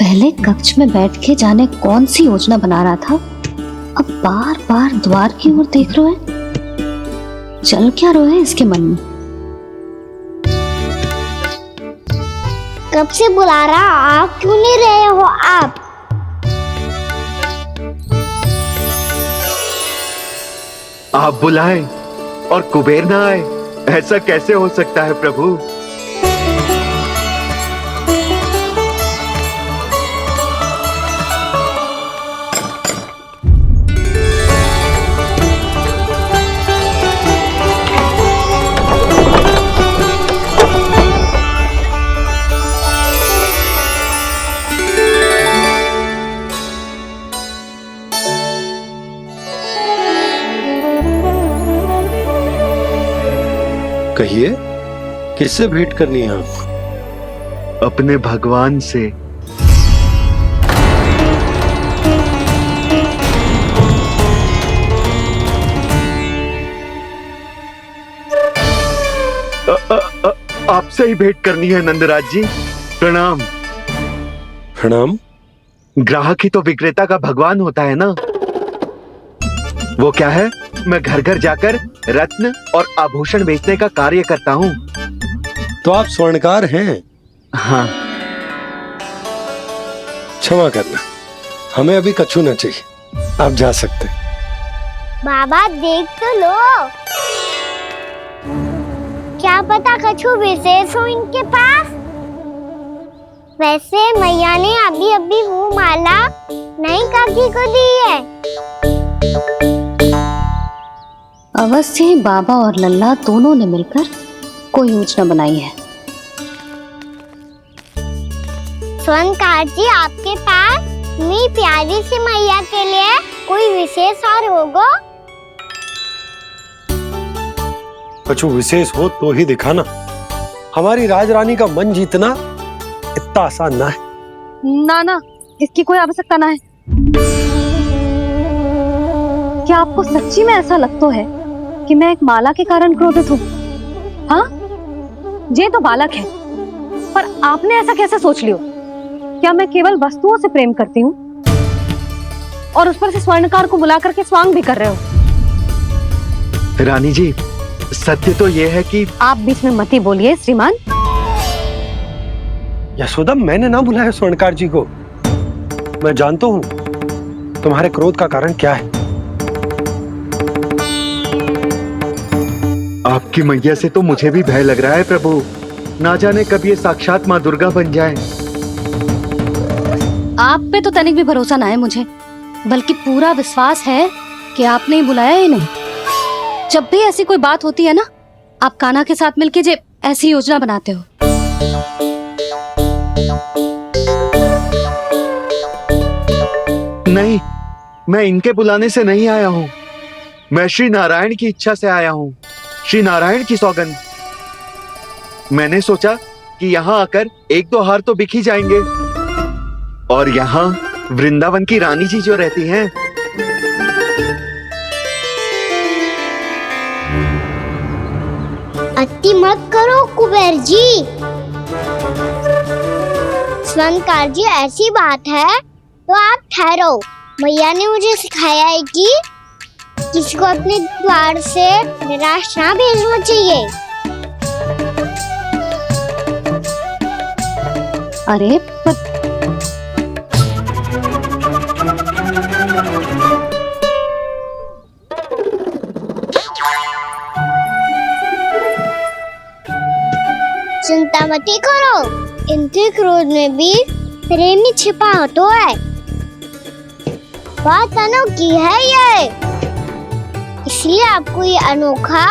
पहले कक्ष में बैठ के जाने कौन सी योजना बना रहा था, अब बार बार द्वार की ओर देख रहे हैं। चल क्या रहे हैं इसके मन में? कब से बुला रहा, आप क्यों नहीं रहे हो? आप बुलाएं और कुबेर ना आए, ऐसा कैसे हो सकता है प्रभु? कहिए, किससे भेंट करनी है आपको? अपने भगवान से। आपसे ही भेंट करनी है नंदराज जी। प्रणाम। प्रणाम। ग्राहक ही तो विक्रेता का भगवान होता है ना। वो क्या है, मैं घर घर जाकर रत्न और आभूषण बेचने का कार्य करता हूँ। तो आप स्वर्णकार हैं? हाँ। क्षमा करना, हमें अभी कछु न चाहिए, आप जा सकते। बाबा देख तो लो, क्या पता कछु विशेष हो इनके पास। वैसे मैया ने अभी अभी वो माला नई काकी को दी है। अवश्य ही बाबा और लल्ला दोनों ने मिलकर कोई योजना बनाई है। स्वर्णकार जी, आपके पास मेरी प्यारी सी मैया के लिए कोई विशेष और होगा? कछु विशेष हो तो ही दिखाना। हमारी राजरानी का मन जीतना इतना आसान ना है। ना ना, इसकी कोई आवश्यकता ना है। क्या आपको सच्ची में ऐसा लगता है कि मैं एक माला के कारण क्रोधित हूँ? हाँ, ये तो बालक है, पर आपने ऐसा कैसे सोच लियो? क्या मैं केवल वस्तुओं से प्रेम करती हूँ और उस पर से स्वर्णकार को बुला करके स्वांग भी कर रहे हो? रानी जी, सत्य तो यह है कि आप बीच में मत ही बोलिए श्रीमान। यशोदा, मैंने ना बुलाया स्वर्णकार जी को। मैं जानता हूँ तुम्हारे क्रोध का कारण क्या है। आपकी मैया से तो मुझे भी भय लग रहा है प्रभु। ना जाने कब ये साक्षात माँ दुर्गा बन जाए। आप पे तो तनिक भी भरोसा ना है मुझे, बल्कि पूरा विश्वास है कि आपने ही बुलाया ही नहीं। जब भी ऐसी कोई बात होती है ना, आप कान्हा के साथ मिलके जे ऐसी योजना बनाते हो। नहीं, मैं इनके बुलाने से नहीं आया हूँ। मैं श्री नारायण की इच्छा से आया हूँ। श्री नारायण की सौगंध। मैंने सोचा कि यहाँ आकर एक दो हार तो बिक ही जाएंगे। और यहाँ वृंदावन की रानी जी जो रहती हैं, अति मत करो कुबेर जी। स्वर्णकार जी, ऐसी बात है तो आप ठहरो। मैया ने मुझे सिखाया है कि किसी को अपने द्वार से निराश ना भेजना चाहिए। अरे पर चिंता मत करो, इनके क्रोध में भी प्रेम ही छिपा तो है। बात अनोखी है ये, इसलिए आपको ये अनोखा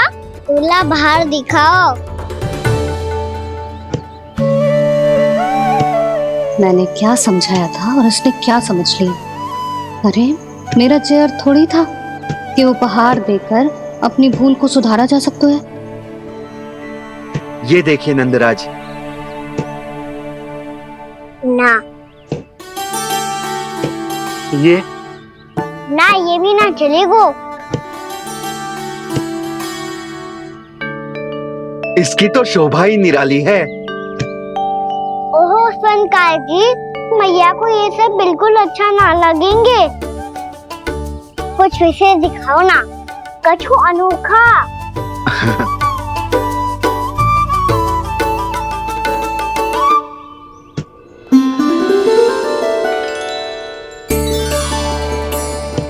दूल्हा बाहर दिखाओ। मैंने क्या समझाया था और उसने क्या समझ लिया? अरे मेरा चेयर थोड़ी था कि उपहार देकर अपनी भूल को सुधारा जा सकता है। ये देखिए नंदराज। ना ये ना, ये भी ना चलेगो। इसकी तो शोभा ही निराली है। ओहो स्वर्णकार जी, मैया को ये सब बिल्कुल अच्छा ना लगेंगे। कुछ विशेष दिखाओ ना, कछु अनोखा।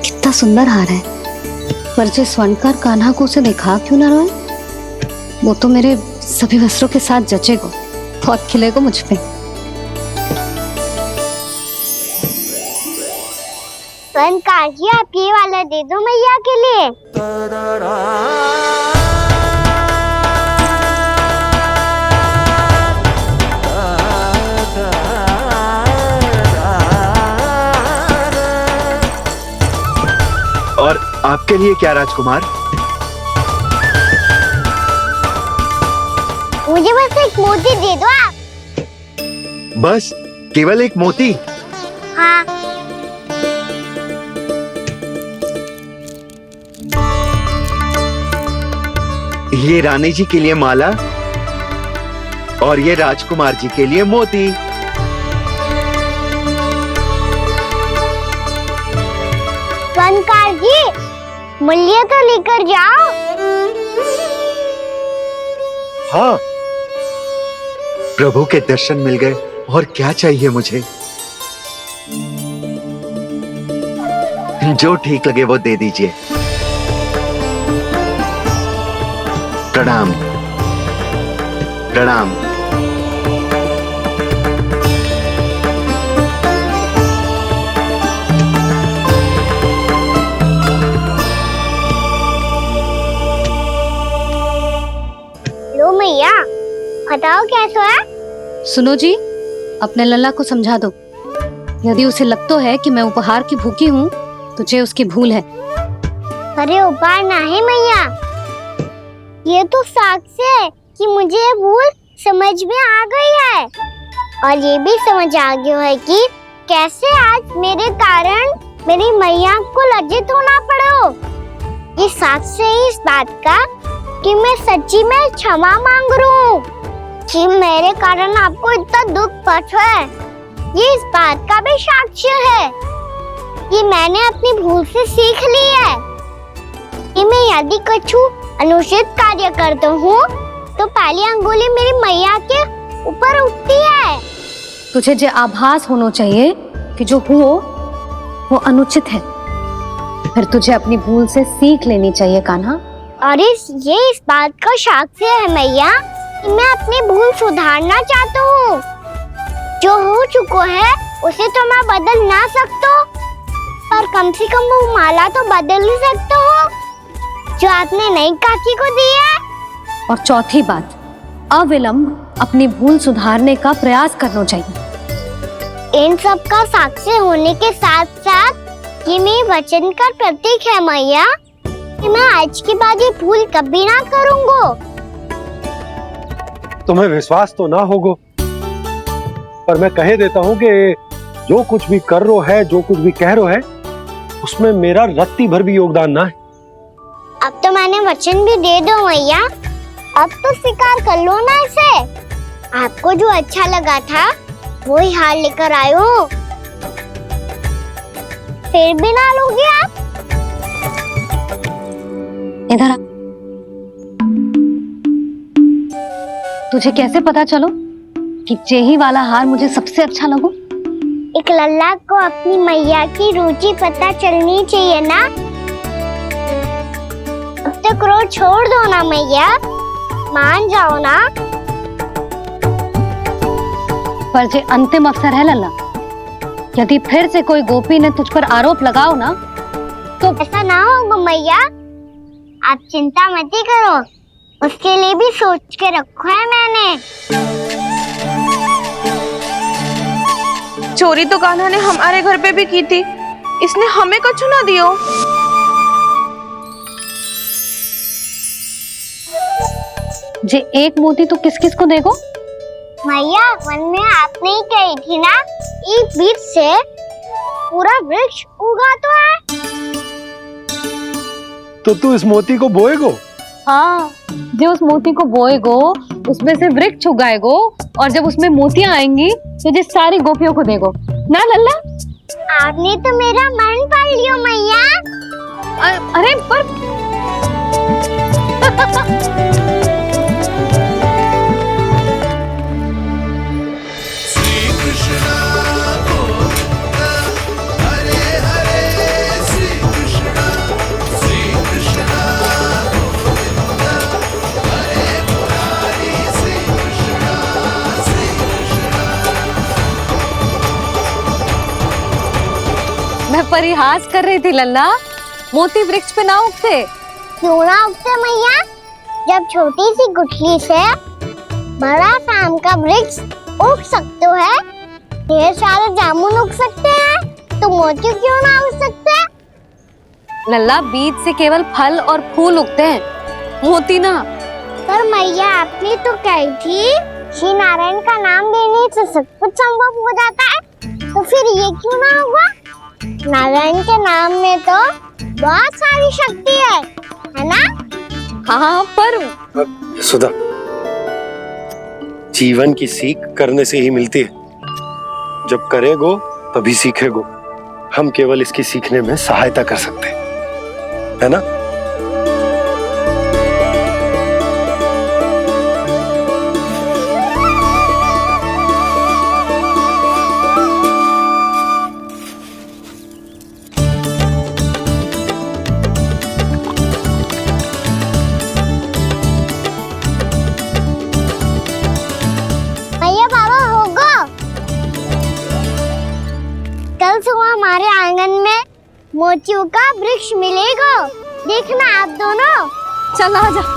कितना सुंदर हार है, पर जो स्वर्णकार कान्हा को उसे दिखा क्यों ना रोए? वो तो मेरे सभी वस्त्रों के साथ जचेगा, बहुत खिलेगा मुझ पे। स्वर्णकार जी, आप ये वाला दे दो मैया के लिए। और आपके लिए क्या राजकुमार? मुझे बस एक मोती दे दो आप। बस केवल एक मोती? हाँ। ये रानी जी के लिए माला और ये राजकुमार जी के लिए मोती। स्वर्णकार जी, मूल्य तो लेकर जाओ। हाँ, प्रभु के दर्शन मिल गए, और क्या चाहिए मुझे? जो ठीक लगे वो दे दीजिए। प्रणाम प्रणाम। लो मैया, बताओ कैसा है? सुनो जी, अपने लल्ला को समझा दो। यदि उसे लगता है कि मैं उपहार की भूखी हूँ, तो ये उसकी भूल है। अरे उपहार ना है मैया, ये तो साक्ष्य है कि मुझे ये भूल समझ में आ गई है, और ये भी समझ आ गया है कि कैसे आज मेरे कारण मेरी मैया को लज्जित होना पड़ो। ये साक्ष्य है इस बात का कि मैं सच्ची में क्षमा मांग रहा हूँ कि मेरे कारण आपको इतना दुख पहुंचा है। ये इस बात का भी साक्ष्य है कि मैंने अपनी भूल से सीख ली है कि मैं यदि कछु अनुचित कार्य करता हूँ तो पहली अंगुली मेरी मैया के ऊपर उठती है। तुझे जो आभास होना चाहिए कि जो हुआ वो अनुचित है, फिर तुझे अपनी भूल से सीख लेनी चाहिए कान्हा। और ये इस बात का साक्ष्य है मैया कि मैं अपनी भूल सुधारना चाहता हूँ। जो हो चुका है उसे तो मैं बदल ना सकता, पर कम से कम वो माला तो बदल ही सकता हूँ जो आपने नई काकी को दी है। और चौथी बात, अविलंब अपनी भूल सुधारने का प्रयास करना चाहिए। इन सब का साक्षी होने के साथ साथ ये मेरे वचन का प्रतीक है मैया कि मैं आज के बाद ये भूल कभी ना करूँगा। तुम्हें विश्वास तो ना होगो, पर मैं कह देता हूँ कि जो कुछ भी कर रो है, जो कुछ भी कह रो है, उसमें मेरा रत्ती भर भी योगदान ना है। अब तो मैंने वचन भी दे दो मैया, अब तो स्वीकार कर लो ना इसे। आपको जो अच्छा लगा था वो ही हार लेकर आयो, फिर भी ना लोगे आप? इधर आ। तुझे कैसे पता चलो कि यही वाला हार मुझे सबसे अच्छा लगो? एक लल्ला को अपनी मैया की रुचि पता चलनी चाहिए ना। अब तो क्रोध छोड़ दो ना मैया, मान जाओ ना। पर जे अंतिम अवसर है लल्ला, यदि फिर से कोई गोपी ने तुझ पर आरोप लगाओ ना तो ऐसा ना होगा मैया, आप चिंता मत ही करो, उसके लिए भी सोच के रखा है मैंने। चोरी तो कान्हा ने हमारे घर पे भी की थी, इसने हमें कछु ना दियो। जे एक मोती तो किस किस को देगो? मैया, मन में आपने ही कही थी ना, एक बीज से पूरा वृक्ष उगा तो है। तो तू इस मोती को बोएगो? हाँ, जो उस मोती को बोएगो उसमें से वृक्ष उगाएगो, और जब उसमें मोतियां आएंगी तो जो सारी गोपियों को देगो। ना लल्ला। आपने तो मेरा मन पढ़ लियो मैया। अरे पर मैं परिहास कर रही थी लल्ला, मोती वृक्ष पे ना उगते। क्यों ना उगते मैया? जब छोटी सी गुठली से बड़ा आम का वृक्ष उग सकते है, ढेर सारे जामुन उग सकते हैं, तो मोती क्यों ना उग सकते? लल्ला, बीज से केवल फल और फूल उगते हैं, मोती ना। पर मैया आपने तो कही थी श्री नारायण का नाम लेने से सब कुछ संभव हो जाता है, तो फिर ये क्यों ना हुआ? नारायण के नाम में तो बहुत सारी शक्ति है ना? हाँ पर सुधा, जीवन की सीख करने से ही मिलती है। जब करेगो तभी सीखेगो। हम केवल इसकी सीखने में सहायता कर सकते हैं, है ना? भैया बाबा होगो, कल सुबह हमारे आंगन में मोतियों का वृक्ष मिलेगा, देखना आप दोनों। चल आजा।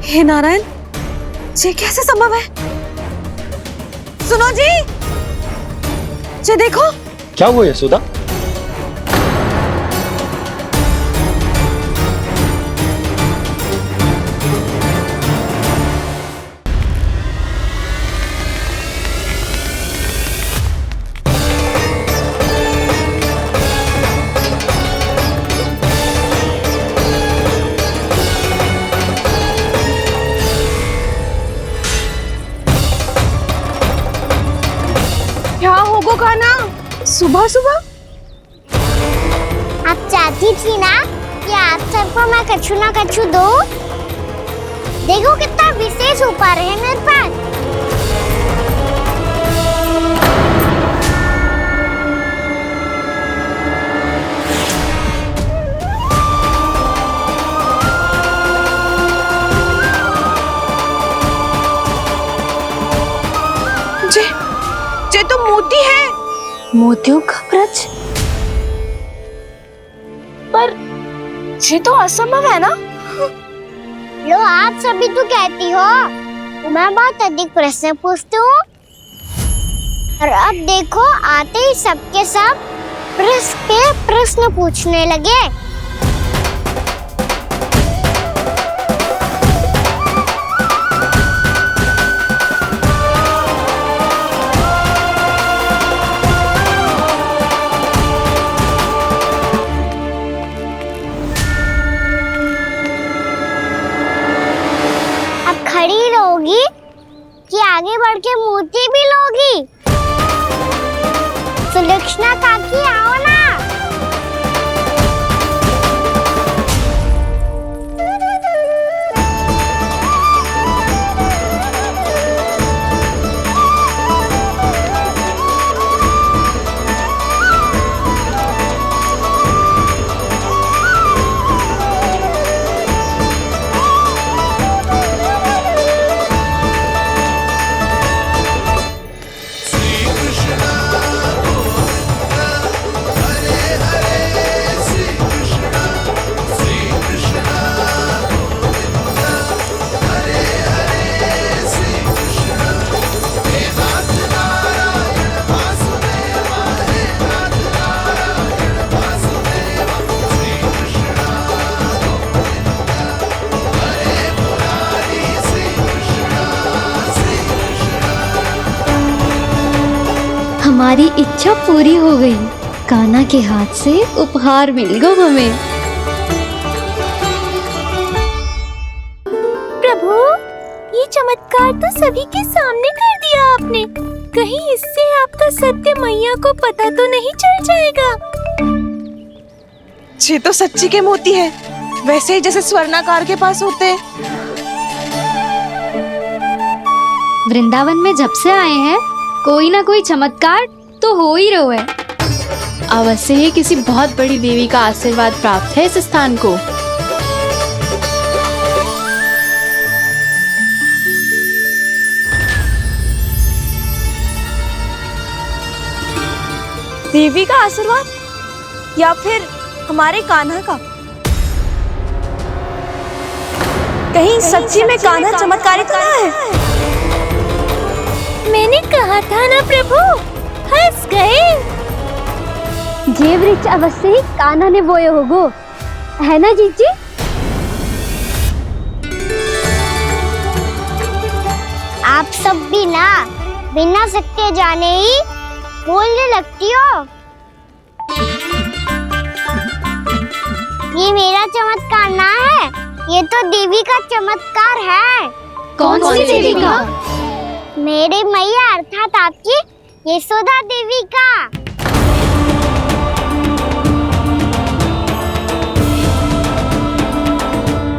हे नारायण, ये कैसे संभव है? सुनो जी, ये देखो। क्या हुआ यशोदा? क्या होगो खाना सुबह सुबह? आप चाहती थी ना कि आप सबको मैं कछु ना कछु दूं? देखो कितना विशेष उपहार है मेरे पास। ये तो मोती है। मोतियों का ब्रज? पर ये तो असंभव है ना? लो, आप सभी तो कहती हो तो मैं बहुत अधिक प्रश्न पूछती हूँ, और अब देखो आते ही सबके सब प्रश्न पे प्रश्न पूछने लगे। खड़ी रहोगी कि आगे बढ़ के मोती भी लोगी? सुलक्षणा काकी आओ ना। हमारी इच्छा पूरी हो गई। कान्हा के हाथ से उपहार मिल गया हमें। प्रभु, ये चमत्कार तो सभी के सामने कर दिया आपने। कहीं इससे आपका सत्य मैया को पता तो नहीं चल जाएगा? ये तो सच्ची के मोती है, वैसे ही जैसे स्वर्णाकार के पास होते हैं। वृंदावन में जब से आए हैं कोई ना कोई चमत्कार तो हो ही रहा है। अवश्य ही किसी बहुत बड़ी देवी का आशीर्वाद प्राप्त है इस स्थान को। देवी का आशीर्वाद या फिर हमारे कान्हा का? कहीं सच्ची में कान्हा चमत्कारी तो ना है? मैंने कहा था ना प्रभु, हंस गए। ये वृक्ष अवश्य ही कान्हा ने बोए होगो, है ना जीजी? आप सब भी ना बिना सत्य जाने ही बोलने लगती हो। ये मेरा चमत्कार ना है, ये तो देवी का चमत्कार है। कौन सी देवी का? मेरे मैया अर्थात आपकी यशोदा देवी का।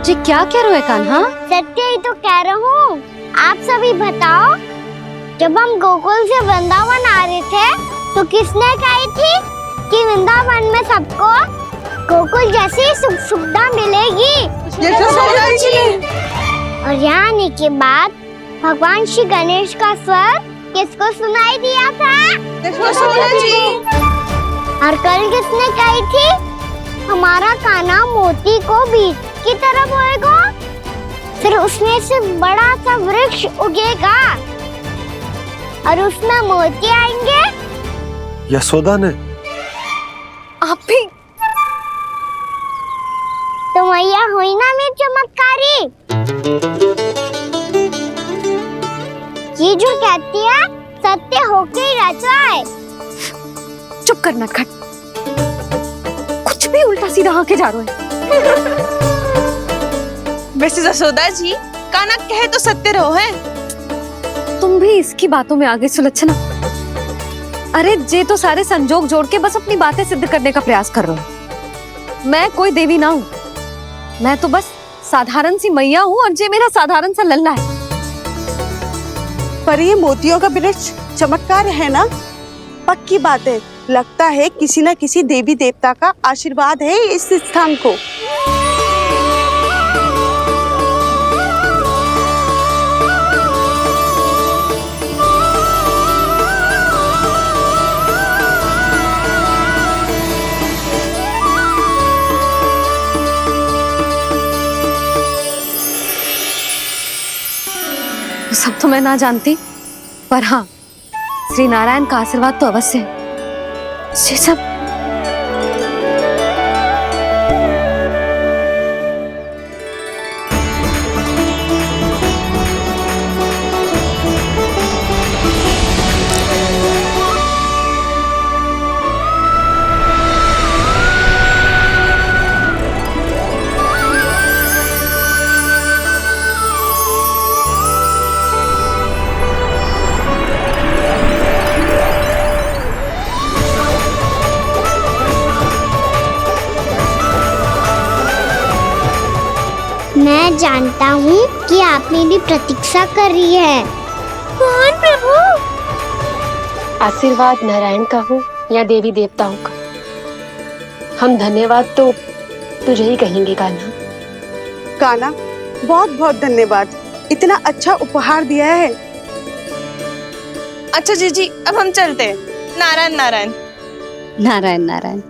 जी क्या कह रहे हो कान्हा? सत्य ही तो कह रहा हूँ। आप सभी बताओ, जब हम गोकुल से वृंदावन आ रहे थे तो किसने कही थी कि वृंदावन में सबको गोकुल जैसी सुख सुविधा मिलेगी? यशोदा जी। और यहाँ आने के बाद भगवान श्री गणेश का स्वर किसको सुनाई दिया था? यशोदा जी। और कल किसने कही थी हमारा कान्हा मोती को बीज की तरह बोएगा, फिर उसमें से बड़ा सा वृक्ष उगेगा और उसमें मोती आएंगे? यशोदा ने? आप भी? तो मैया हुई ना मेरी चमत्कारी। ये जो कहती है सत्य होके ही रहता है। चुप करना खट, कुछ भी उल्टा सीधा आके जा रहे हैं। वैसे यशोदा जी, कान्हा कहे तो सत्य रहो है। तुम भी इसकी बातों में आगे सुलझना। अरे जे तो सारे संजोग जोड़ के बस अपनी बातें सिद्ध करने का प्रयास कर रहे हो। मैं कोई देवी ना हूँ, मैं तो बस साधारण सी मैया हूँ और जे मेरा साधारण सा लल्ला है। पर ये मोतियों का वृक्ष चमत्कार है ना? पक्की बात है, लगता है किसी न किसी देवी देवता का आशीर्वाद है इस स्थान को। सब तो मैं ना जानती, पर हाँ, श्री नारायण का आशीर्वाद तो अवश्य है। ये सब मैं जानता हूँ कि आप मेरी प्रतीक्षा कर रही है। कौन प्रभु? आशीर्वाद नारायण का हो या देवी देवताओं का, हम धन्यवाद तो तुझे ही कहेंगे कान्हा। कान्हा, बहुत बहुत धन्यवाद, इतना अच्छा उपहार दिया है। अच्छा जीजी, अब हम चलते हैं। नारायण नारायण। नारायण नारायण।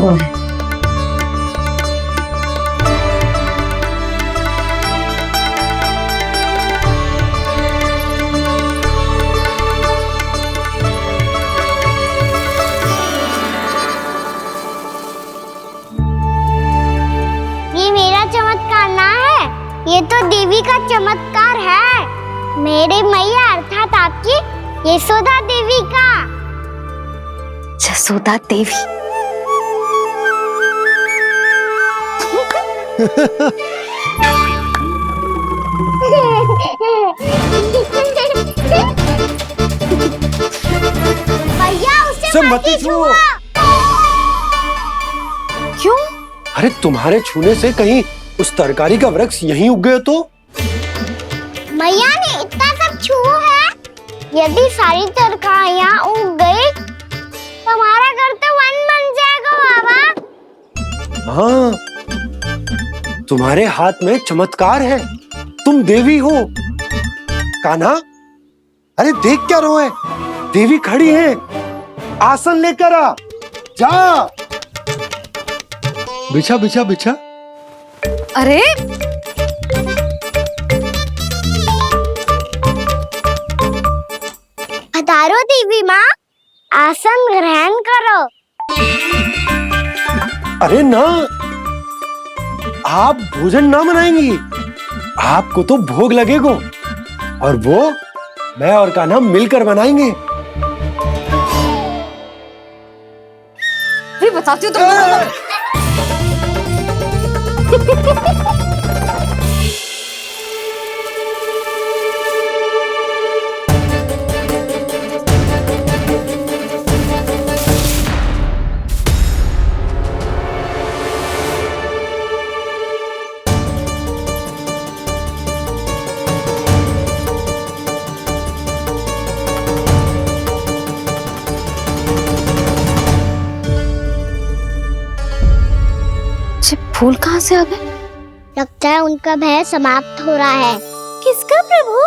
हुआ है। ये मेरा चमत्कार ना है, ये तो देवी का चमत्कार है, मेरे मैया अर्थात आपकी यशोदा देवी का। जसोदा देवी। भैया उसे सब मत मत ही छुओ। छुओ। क्यों? अरे तुम्हारे छूने से कहीं उस तरकारी का वृक्ष यहीं उग गए तो? मैया ने इतना सब छुआ है, यदि सारी तरकारियां उग गई तो हमारा घर तो वन बन जाएगा बाबा। हाँ, तुम्हारे हाथ में चमत्कार है, तुम देवी हो। कान्हा, अरे देख क्या रो है, देवी खड़ी है, आसन लेकर आ, जा। बिछा बिछा बिछा। अरे पधारो देवी माँ, आसन ग्रहण करो। अरे ना, आप भोजन ना बनाएंगी, आपको तो भोग लगेगा और वो मैं और कान्हा मिलकर बनाएंगे। भी बताती हूँ तुम। फूल कहाँ से आ गए? लगता है उनका भय समाप्त हो रहा है। किसका प्रभु?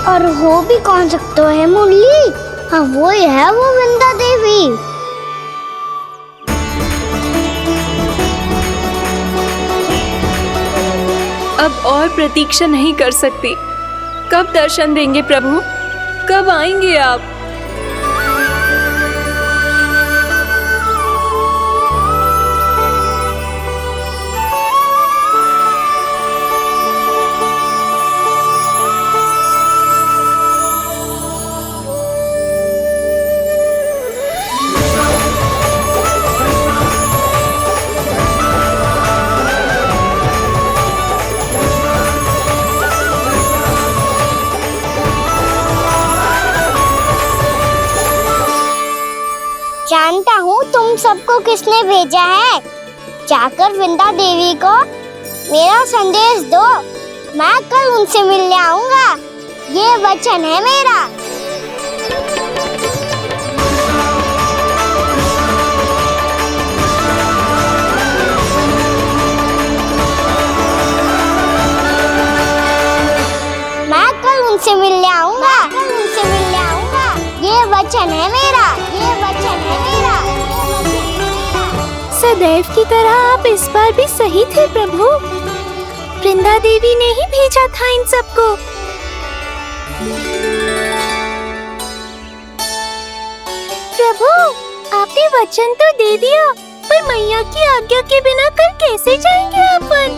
और हो भी कौन सकता है मुरली? हाँ वो ही है, वो वृंदा देवी। अब और प्रतीक्षा नहीं कर सकती। कब दर्शन देंगे प्रभु? कब आएंगे आप? जानता हूँ तुम सबको किसने भेजा है। जाकर वृंदा देवी को मेरा संदेश दो, मैं कल उनसे मिलने आऊंगा, ये वचन है मेरा। मैं कल उनसे मिलने आऊंगा, ये वचन है मेरा, ये वचन है मेरा। सदैव की तरह आप इस बार भी सही थे प्रभु। वृंदा देवी ने ही भेजा था इन सबको। प्रभु, आपने वचन तो दे दिया, पर मैया की आज्ञा के बिना कल कैसे जाएंगे अपन?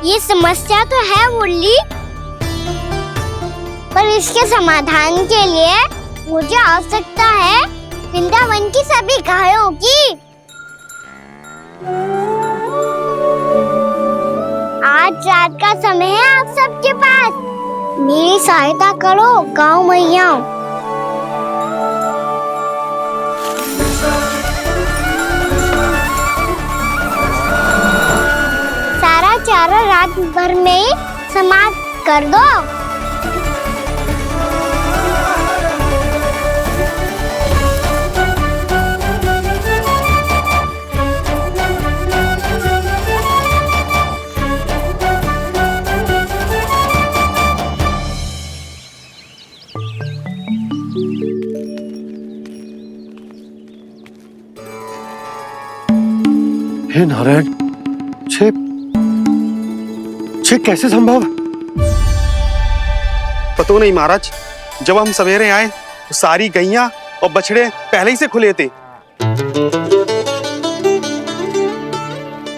ये समस्या तो है मुरली, पर इसके समाधान के लिए मुझे आवश्यकता है वृंदावन की सभी गायों की। आज रात का समय है आप सबके पास, मेरी सहायता करो गाँव मैया। सारा चारा रात भर में ही समाप्त कर दो। हे नारायण, छे कैसे संभव? पतो नहीं महाराज, जब हम सवेरे आए तो सारी गैया और बछड़े पहले ही से खुले थे।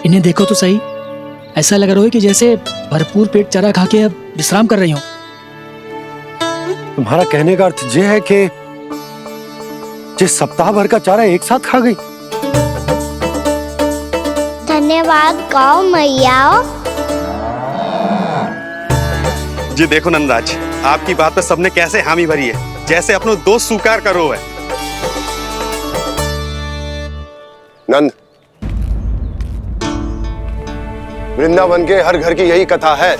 इन्हें देखो तो सही, ऐसा लग रहा है कि जैसे भरपूर पेट चारा खा के अब विश्राम कर रही हो। तुम्हारा कहने का अर्थ यह है कि जिस सप्ताह भर का चारा एक साथ खा गई। धन्यवाद गाओ मैया। जी देखो नंदराज, आपकी बात पर सबने कैसे हामी भरी है, जैसे अपनो दोस्त स्वीकार करो है। नंद, वृंदावन के हर घर की यही कथा है।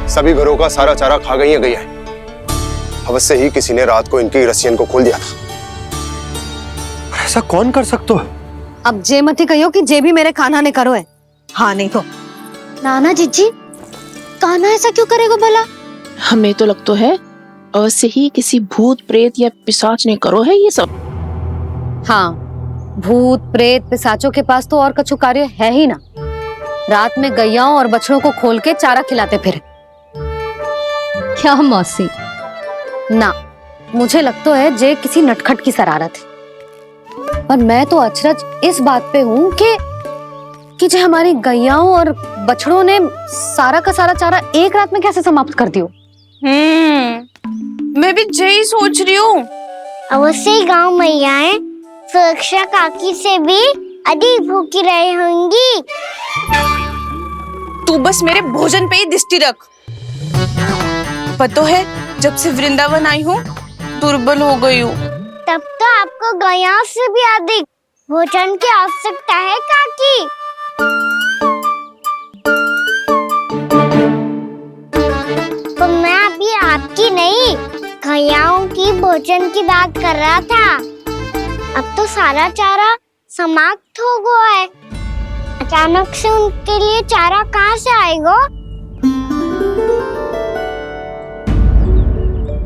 सभी घरों का सारा चारा खा गई है गैया। अवश्य ही किसी ने रात को इनकी रस्सियन को खोल दिया था। ऐसा कौन कर सकता है? अब जे मती कहियो कि जे भी मेरे कान्हा ने करो है। हाँ नहीं तो नाना जीजी, कान्हा ऐसा क्यों करेगा भला? हमें तो लगता है अवश्य ही किसी भूत प्रेत या पिशाच ने करो है ये सब। हाँ, भूत प्रेत पिशाचों के पास तो और कछु कार्य है ही ना। रात में गैयाओं और बछड़ों को खोल के चारा खिलाते फिर। क्या मौसी? ना, मुझे लगता है जे किसी नटखट की शरारत है। पर मैं तो अचरज इस बात पे हूँ कि जो हमारी गैयाओं और बछड़ों ने सारा का सारा चारा एक रात में कैसे समाप्त कर दियो। मैं भी यही सोच रही हूँ। अवश्य ही गाँव मैयाएं सुरक्षा काकी से भी अधिक भूखी रही होंगी। तू बस मेरे भोजन पे ही दृष्टि रख। पता है, जब से वृंदावन आई हूँ दुर्बल हो गई हूँ। तब तो आपको गैया से भी अधिक भोजन की आवश्यकता है काकी। तो मैं अभी आपकी नहीं, गैयाओं की भोजन की बात कर रहा था। अब तो सारा चारा समाप्त हो गया है। अचानक से उनके लिए चारा कहाँ से आएगा?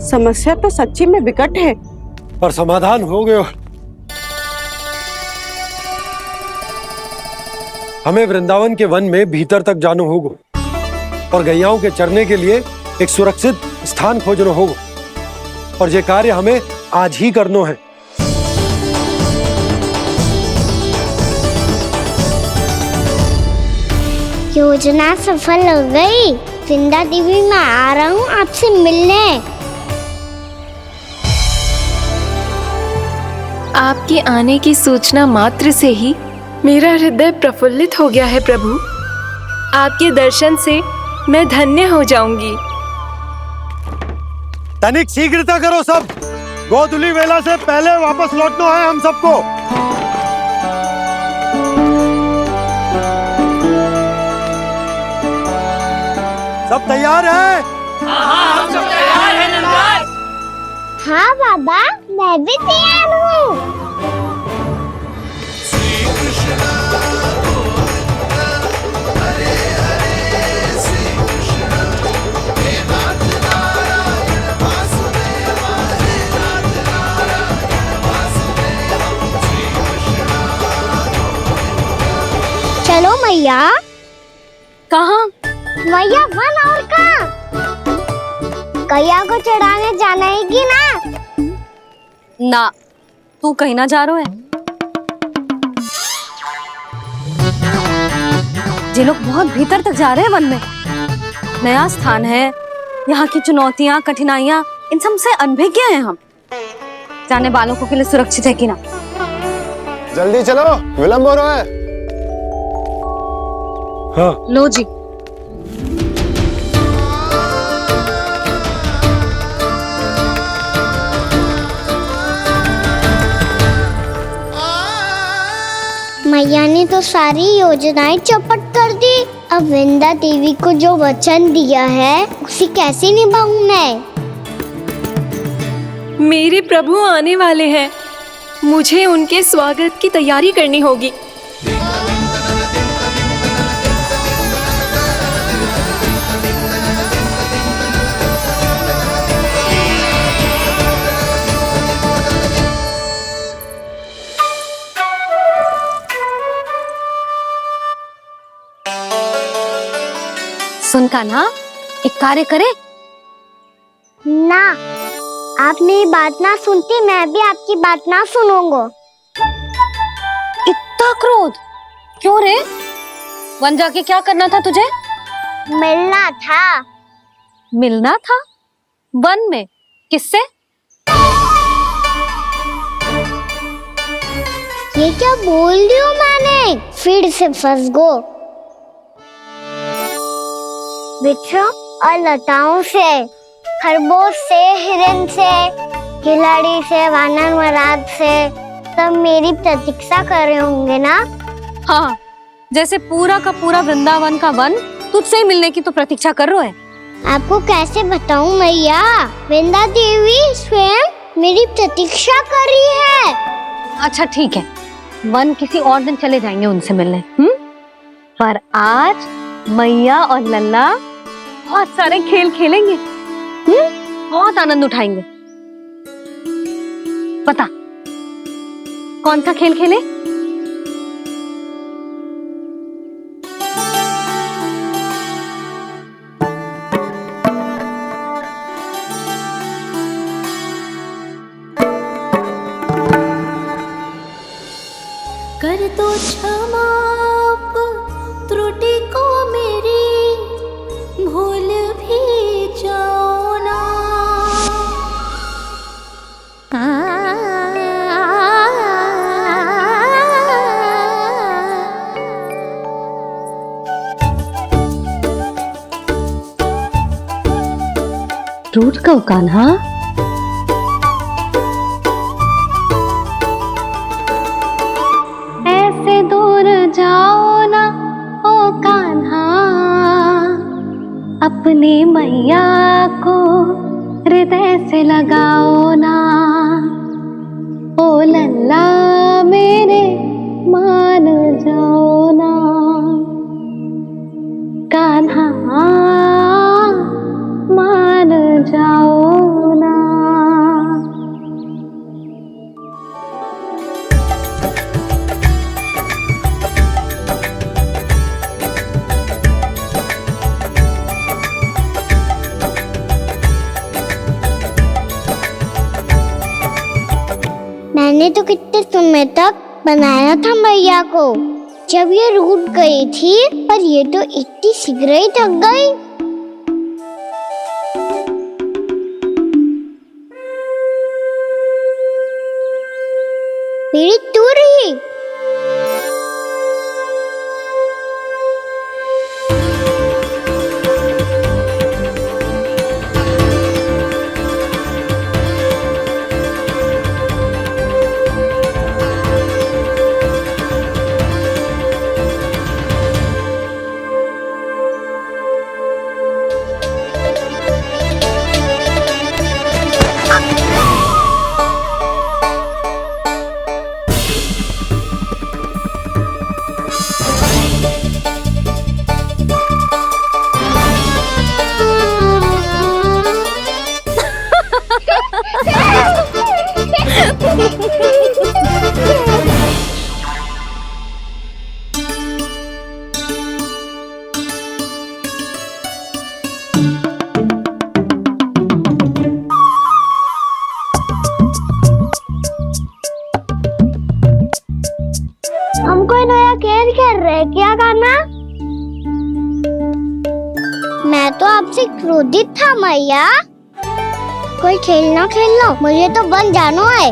समस्या तो सच्ची में विकट है, पर समाधान हो गयो। हमें वृंदावन के वन में भीतर तक जाना होगा और गैयाओं के चरने के लिए एक सुरक्षित स्थान खोजना होगा, और ये कार्य हमें आज ही करना है। योजना सफल हो गई। वृंदा देवी, मैं आ रहा हूँ आपसे मिलने। आपके आने की सूचना मात्र से ही मेरा हृदय प्रफुल्लित हो गया है प्रभु। आपके दर्शन से मैं धन्य हो जाऊंगी। तनिक शीघ्रता करो सब, गोधुली वेला से पहले वापस लौटना है हम सबको। सब तैयार है? हाँ, हम सब तैयार हैं नंदराज। हाँ बाबा, मैं भी तैयार हूँ। चलो मैया। कहाँ? मैया वन और कहाँ? गैया को चढ़ाने जाना है कि ना? ना, तू कहीं ना जा रहा है। ये लोग बहुत भीतर तक जा रहे हैं वन में। नया स्थान है, यहाँ की चुनौतियाँ कठिनाइयाँ इन सब से अनभिज्ञ हैं हम। जाने वालों के लिए सुरक्षित है कि ना? जल्दी चलो, विलंब हो रहा है। हाँ। लो जी। मैया ने तो सारी योजनाएं चौपट कर दी। अब वृंदा देवी को जो वचन दिया है उसे कैसे निभाऊं मैं? मेरे प्रभु आने वाले हैं, मुझे उनके स्वागत की तैयारी करनी होगी। कान्हा, एक कार्य करे? ना, आप मेरी बात ना सुनती, मैं भी आपकी बात ना सुनूंगा। इतना क्रोध क्यों रे? वन जाके क्या करना था तुझे? मिलना था। मिलना था? वन में? किससे? ये क्या बोल रही हूँ मैंने? फिर से फंस गो। वृक्षों और लताओं से, खरगोश से, हिरन से, खिलाड़ी से, वानर महाराज से, सब मेरी प्रतीक्षा कर रहे होंगे ना? हाँ, जैसे पूरा का पूरा वृंदावन का वन तुझसे ही मिलने की तो प्रतीक्षा कर रहा है। आपको कैसे बताऊं मैया? वृंदा देवी स्वयं मेरी प्रतीक्षा कर रही है। अच्छा ठीक है, वन किसी और दिन चले जाएंगे उनसे मिलने। पर आज मैया और लल्ला बहुत सारे खेल खेलेंगे। बहुत आनंद उठाएंगे। पता कौन सा खेल खेले? कर दो क्षमा त्रुटि को मेरी, भूल भी जाओ ना। टूट गो कान्हा। ऐसे दूर जाओ ना ओ कान्हा, अपनी मैया को हृदय से लगाओ ना। ओ लल्ला मेरे मान जाओ ना, कान्हा मान जाओ ना। मैंने तो कितने समय तक बनाया था मैया को, जब ये रूठ गई थी, पर ये तो इतनी शीघ्र ही थक गई। मेरी तू रही। हम कोई नया खेल खेल रहे क्या करना? मैं तो आपसे क्रोधित था मैया। कोई खेलना खेलना, मुझे तो बन जाना है।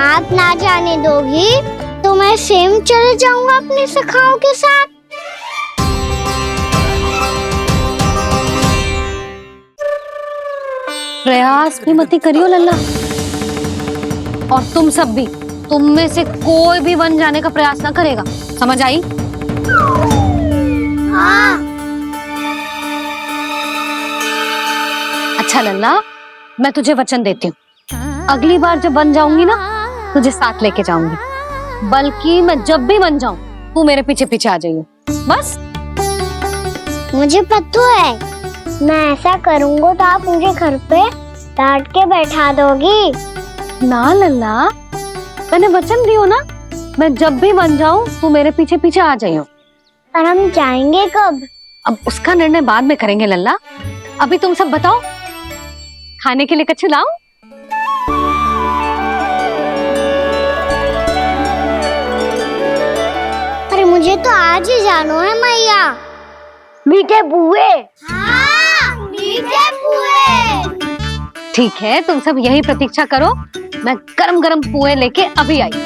आप ना जाने दोगी तो मैं स्वयं चले जाऊंगा अपने सखाओं के साथ। प्रयास भी मत करियो लल्ला, और तुम सब भी, तुम में से कोई भी वन जाने का प्रयास ना करेगा, समझ आई? हाँ। अच्छा लल्ला, मैं तुझे वचन देती हूँ, अगली बार जब वन जाऊंगी ना, तुझे साथ लेके जाऊंगी। बल्कि मैं जब भी वन जाऊं, तू मेरे पीछे पीछे आ जाइए, बस। मुझे पता है, मैं ऐसा करूंगा तो आप मुझे घर पे डांट के बैठा दोगी। ना लल्ला, मैंने वचन दियो ना, मैं जब भी वन जाऊं तू मेरे पीछे पीछे आ जाइयो। पर हम जाएंगे कब? अब उसका निर्णय बाद में करेंगे लल्ला। अभी तुम सब बताओ, खाने के लिए कछु लाऊं? अरे मुझे तो आज ही जाना है मैया। मीठे पुए। हाँ, मीठे पुए। ठीक है, तुम सब यही प्रतीक्षा करो, मैं गरम गरम पुए लेके अभी आई।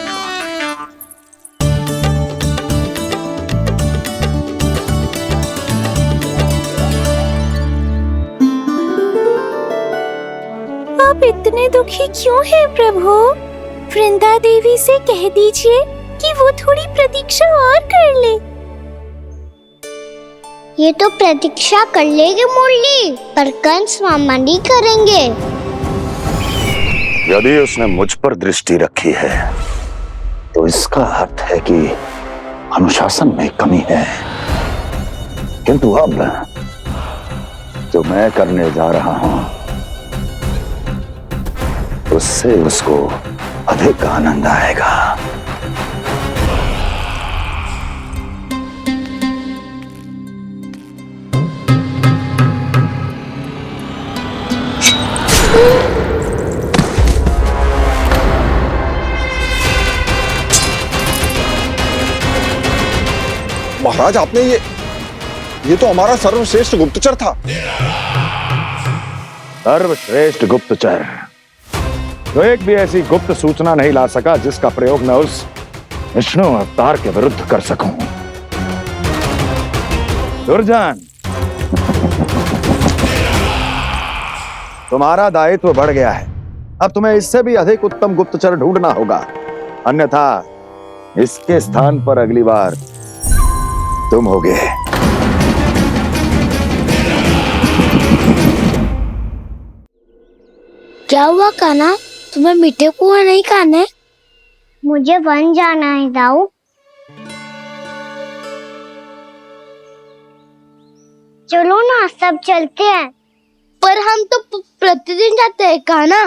आप इतने दुखी क्यों हैं प्रभु? वृंदा देवी से कह दीजिए कि वो थोड़ी प्रतीक्षा और कर ले। ये तो प्रतीक्षा कर लेगी मुरली, पर कंस मामा नहीं करेंगे। यदि उसने मुझ पर दृष्टि रखी है तो इसका अर्थ है कि अनुशासन में कमी है। किंतु अब जो मैं करने जा रहा हूं उससे उसको अधिक आनंद आएगा। महाराज, आपने ये तो हमारा सर्वश्रेष्ठ गुप्तचर था। सर्वश्रेष्ठ गुप्तचर जो एक भी ऐसी गुप्त सूचना नहीं ला सका जिसका प्रयोग मैं उस विष्णु अवतार के विरुद्ध कर सकूं। दुर्जन, तुम्हारा दायित्व बढ़ गया है। अब तुम्हें इससे भी अधिक उत्तम गुप्तचर ढूंढना होगा, अन्यथा इसके स्थान पर अगली बार तुम होगे। क्या हुआ कान्हा, तुम्हें मीठे पुआ नहीं खाने? मुझे वन जाना है दाऊ। चलो ना, सब चलते हैं। पर हम तो प्रतिदिन जाते हैं कान्हा।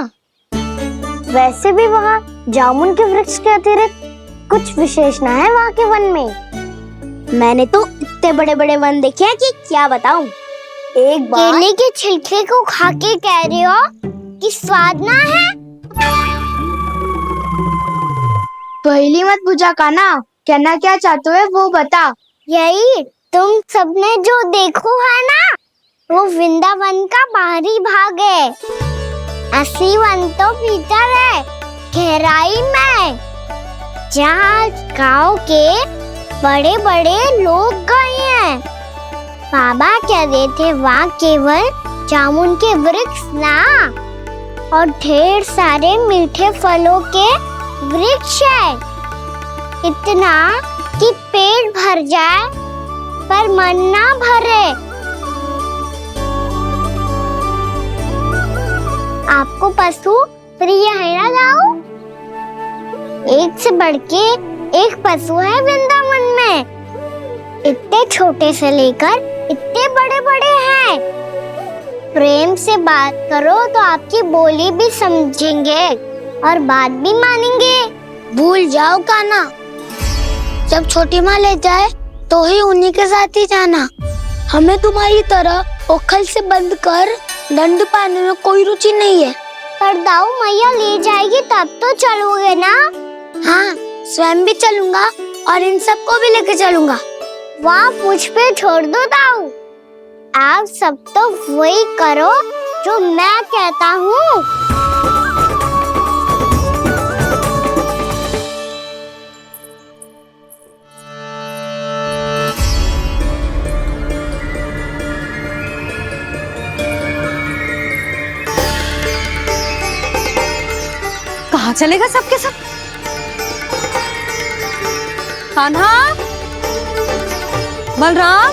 वैसे भी वहाँ जामुन के वृक्ष के अतिरिक्त कुछ विशेष ना है वहाँ के वन में। मैंने तो इतने बड़े बड़े वन देखे हैं कि क्या बताऊं। एक बार केले के छिलके को खा के कह रहे हो कि स्वाद ना है? पहली मत पूछा कान्हा, कहना क्या चाहते हो वो बता। यही तुम सबने जो देखो है ना, वो वृंदावन का बाहरी भाग है। असली वन तो भीतर है, गहराई में, जहाँ गांव के बड़े बड़े लोग गए हैं। बाबा कह रहे थे वहाँ केवल जामुन के वृक्ष ना, और ढेर सारे मीठे फलों के वृक्ष है। इतना कि पेट भर जाए पर मन ना भरे। आपको पशु प्रिय है ना दाऊ? एक से बढ़ के एक पशु है वृंदावन में। इतने छोटे से लेकर इतने बड़े बड़े हैं। प्रेम से बात करो तो आपकी बोली भी समझेंगे और बात भी मानेंगे। भूल जाओ कान्हा, जब छोटी माँ ले जाए तो ही उन्हीं के साथ ही जाना। हमें तुम्हारी तरह ओखल से बंद कर दंड पाने में कोई रुचि नहीं है। पर दाऊ मैया ले जाएगी तब तो चलोगे ना? हाँ, स्वयं भी चलूंगा और इन सबको भी लेके चलूंगा। वहाँ मुझ पे छोड़ दो दाऊ। आप सब तो वही करो जो मैं कहता हूँ। कहाँ चलेगा सबके सब? कान्हा, बलराम,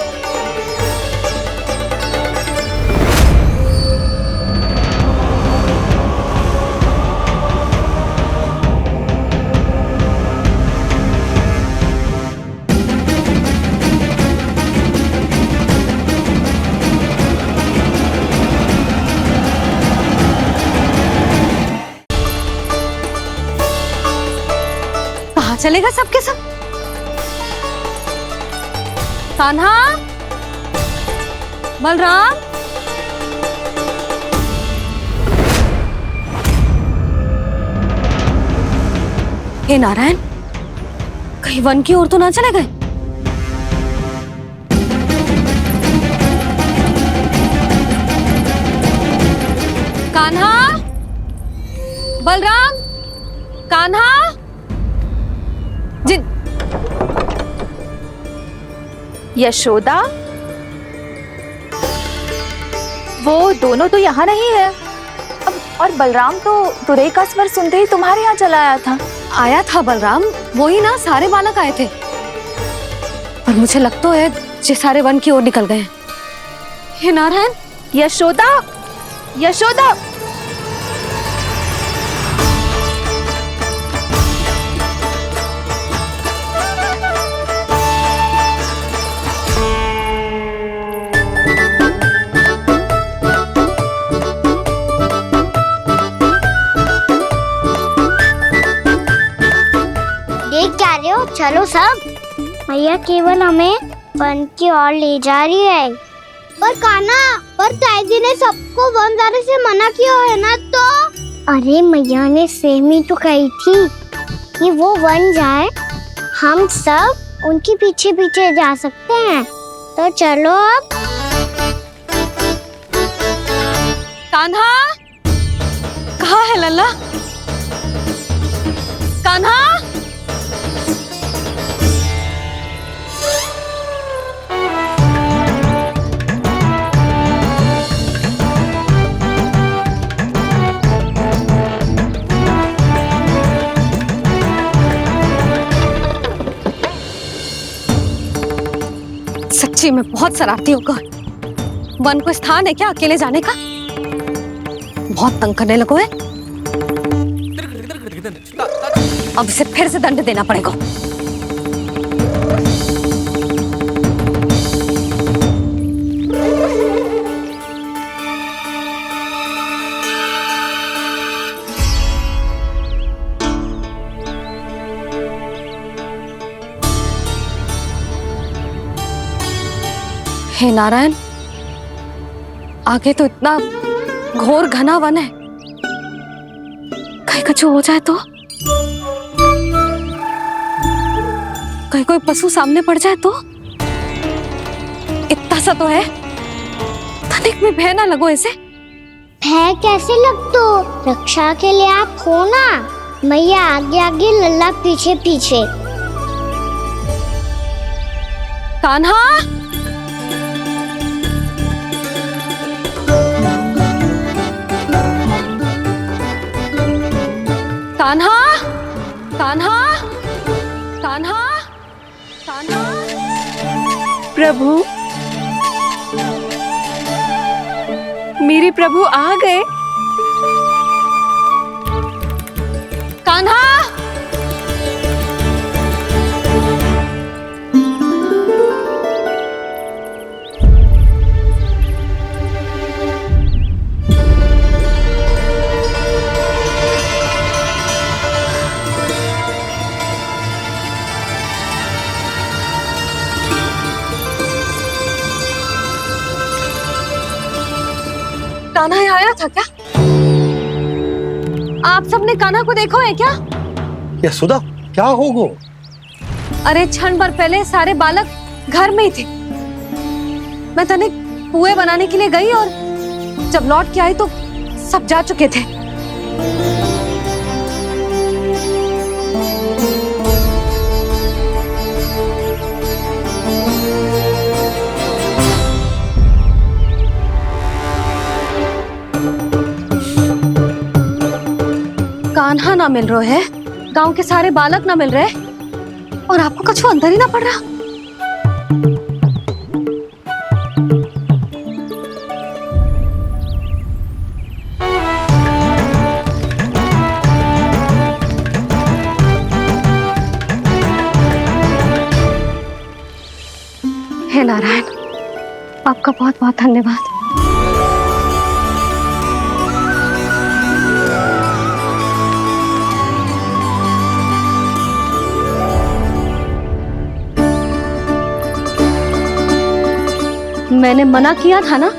कहाँ चलेगा सबके सब? कान्हा, बलराम, हे नारायण, कहीं वन की ओर तो ना चले गए? कान्हा, बलराम, कान्हा, जिन यशोदा, वो दोनों तो यहाँ नहीं है। अब और बलराम तो तुरई का स्वर सुनते ही तुम्हारे यहाँ चला आया था। आया था बलराम, वही ना, सारे बालक आए थे। पर मुझे लगता है ये सारे वन की ओर निकल गए। हे नारायण, यशोदा, यशोदा, देख क्या रहे हो? चलो सब। मैया केवल हमें वन की ओर ले जा रही है। पर कान्हा, पर ताईजी ने सबको वन जाने से मना किया है ना, तो अरे मैया ने सेम ही तो कही थी कि वो वन जाए, हम सब उनके पीछे पीछे जा सकते हैं। तो चलो अब। कान्हा, कहाँ है लल्ला? कान्हा, सच्ची में बहुत शरारती होगा। वन को स्थान है क्या अकेले जाने का? बहुत तंग करने लगो है। अब इसे फिर से दंड देना पड़ेगा। हे नारायण, आगे तो इतना घोर घना वन है, कहीं कुछ हो जाए तो? कहीं कोई पशु सामने पड़ जाए तो? इतना सा तो है, तनिक में भय ना लगो इसे। भय कैसे लग तो? रक्षा के लिए आप हो ना। मैया आगे आगे, लल्ला पीछे पीछे। कान्हा, कान्हा, कान्हा, कान्हा, कान्हा। प्रभु, मेरे प्रभु आ गए। कान्हा, कान्हा यहाँ आया था क्या? आप सबने कान्हा को देखो है क्या? यशोदा, क्या होगो? अरे क्षण भर पहले सारे बालक घर में ही थे। मैं तनिक पुए बनाने के लिए गई और जब लौट के आई तो सब जा चुके थे। कान्हा ना मिल रहे है, गांव के सारे बालक ना मिल रहे, और आपको कछु अंदर ही ना पड़ रहा। हे नारायण, आपका बहुत बहुत धन्यवाद। मैंने मना किया था ना,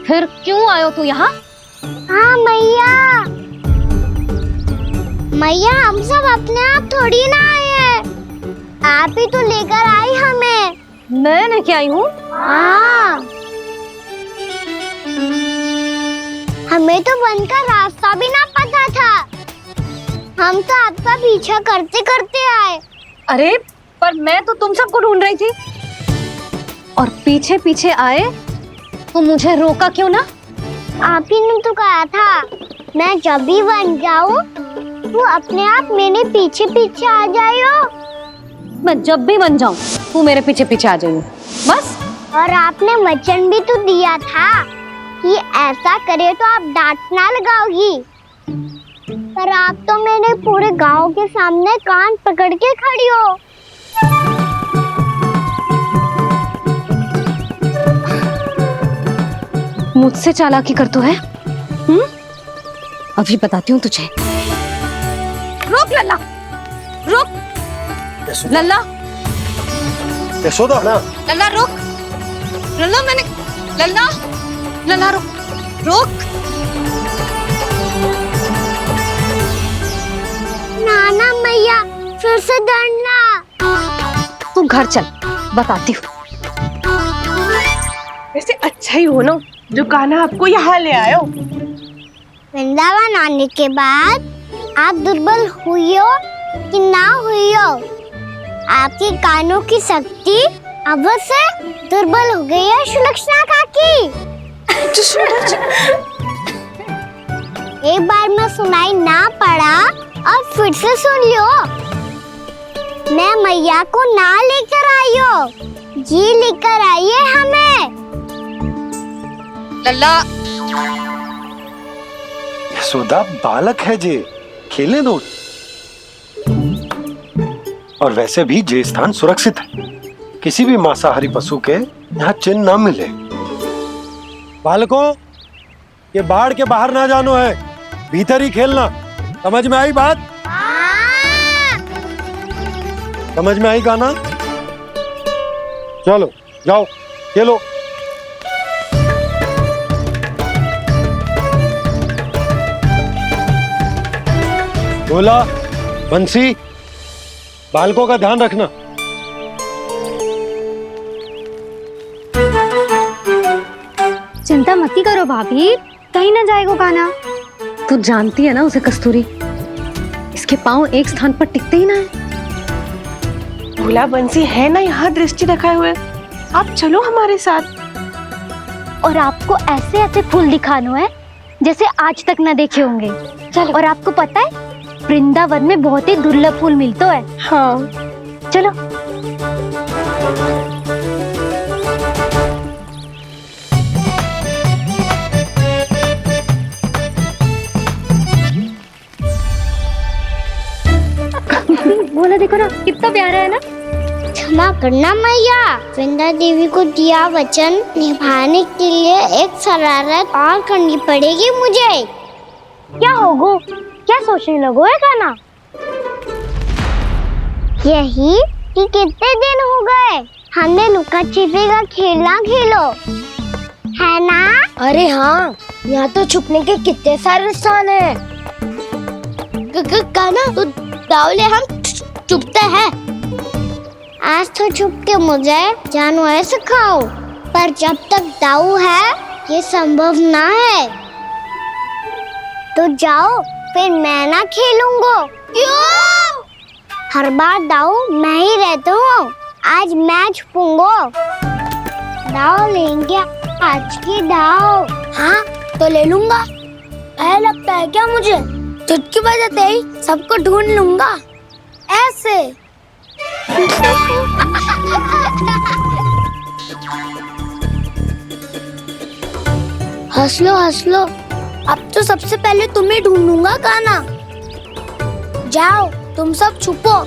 फिर क्यों आयो तू यहाँ? हाँ मैया, मैया हम सब अपने आप थोड़ी ना आए हैं, आप ही तो लेकर आई हमें। मैंने क्या आई हूँ? हाँ, हमें तो वन का रास्ता भी ना पता था, हम तो आपका पीछा करते करते आए। अरे पर मैं तो तुम सबको ढूंढ रही थी, और पीछे पीछे आए तो मुझे रोका क्यों ना? आप ही ने तो कहा था मैं जब भी बन जाऊं तो अपने आप मेरे पीछे पीछे आ जाइयो। मैं जब भी बन जाऊं तू मेरे पीछे पीछे आ जाइयो, बस। और आपने वचन भी तो दिया था कि ऐसा करे तो आप डांट ना लगाओगी, पर आप तो मेरे पूरे गांव के सामने कान पकड़ के खड़ी हो। मुझसे चालाकी कर तो है? अभी बताती हूँ तुझे। रोक लल्ला, रोक लल्ला, यशोदा ना, लल्ला रोक, लल्ला मैंने, लल्ला, लल्ला रोक, रोक। नाना मैया फिर से डरना। तू घर चल, बताती हूँ। वैसे अच्छा ही हो ना जो कान्हा आपको यहाँ ले आयो। वृंदावन आने के बाद आप दुर्बल हुई हो कि ना हुई हो, आपके कानों की शक्ति अब से दुर्बल हो गई है सुलक्षणा काकी। एक बार में सुनाई ना पड़ा और फिर से सुन लियो। मैं मैया को ना लेकर आई हो, जी लेकर आई है हमें। लल्ला, यशोदा बालक है जे, खेले दो। और वैसे भी जे स्थान सुरक्षित है, किसी भी मांसाहारी पशु के यहाँ चिन्ह ना मिले। बालकों, ये बाढ़ के बाहर ना जानो है, भीतर ही खेलना। समझ में आई बात? समझ में आई गाना? चलो जाओ खेलो। बोला बंसी, बालकों का ध्यान रखना। चिंता मत करो भाभी, कहीं ना जाएगा कान्हा। तू जानती है ना उसे कस्तूरी, इसके पांव एक स्थान पर टिकते ही ना है। भोला बंसी है ना यहाँ दृष्टि रखाए हुए, आप चलो हमारे साथ। और आपको ऐसे ऐसे फूल दिखानो है जैसे आज तक न देखे होंगे। चलो। और आपको पता है वृंदावन में बहुत ही दुर्लभ फूल मिलते हैं। हाँ चलो। बोला देखो ना कितना प्यारा है ना। क्षमा करना मैया, वृंदा देवी को दिया वचन निभाने के लिए एक शरारत और करनी पड़ेगी मुझे। क्या होगो, क्या सोचने लगो है कान्हा? यही कि कितने दिन हो गए हमने लुका छिपी का खेलना खेलो, है ना? अरे हाँ, यहाँ तो छुपने के कितने सारे स्थान है। कान्हा तो दावले हम छुपते हैं। आज तो छुप के मुझे जानवर सिखाओ, पर जब तक दाऊ है ये संभव ना है। तो जाओ, फिर मैं ना खेलूंगा। क्यों? हर बार दाऊ मैं ही रहता हूँ, आज मैं छुपूंगा। दाऊ लेंगे आज की दाऊ। हाँ तो ले लूंगा। ऐसा लगता है क्या मुझे? चुटकी बजाते ही सबको ढूंढ लूंगा ऐसे। हंस लो, अब तो सबसे पहले तुम्हें ढूंढूंगा कान्हा। जाओ तुम सब छुपो।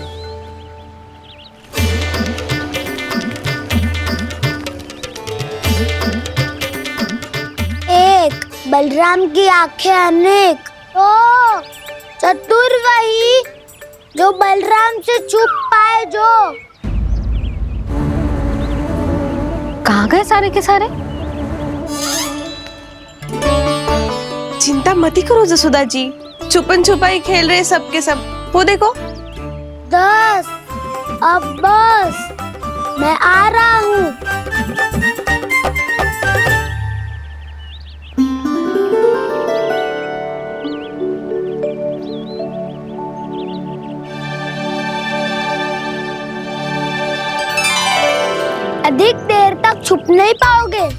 एक बलराम की आंखें अनेक, तो चतुर वही जो बलराम से छुप पाए। जो कहाँ गए सारे के सारे? चिंता मत करो जसोदा जी, छुपन छुपाई खेल रहे सब के सब। वो देखो। 10 अब बस, मैं आ रहा हूँ। अधिक देर तक छुप नहीं पाओगे,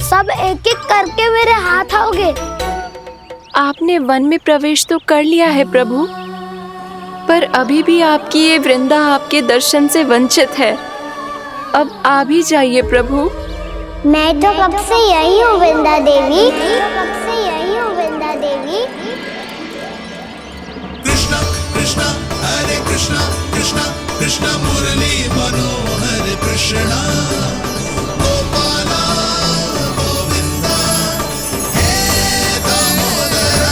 सब एक एक करके मेरे हाथ आओगे। आपने वन में प्रवेश तो कर लिया है प्रभु, पर अभी भी आपकी ये वृंदा आपके दर्शन से वंचित है। अब आ भी जाइए प्रभु। मैं तो कब से यही हूँ वृंदा देवी, कब से यही हूँ वृंदा देवी। कृष्णा कृष्णा हरे कृष्णा, कृष्णा कृष्णा मुरली मनोहर कृष्णा, गोपाला गोविंदा हे दामोदरा।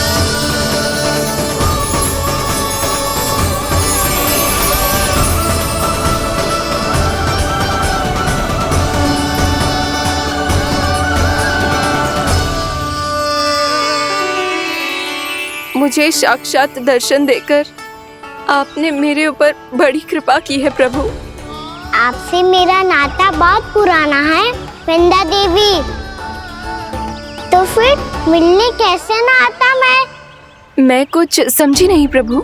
मुझे साक्षात दर्शन देकर आपने मेरे ऊपर बड़ी कृपा की है प्रभु। आपसे मेरा नाता बहुत पुराना है वृंदा देवी, तो फिर मिलने कैसे ना आता मैं कुछ समझी नहीं प्रभु।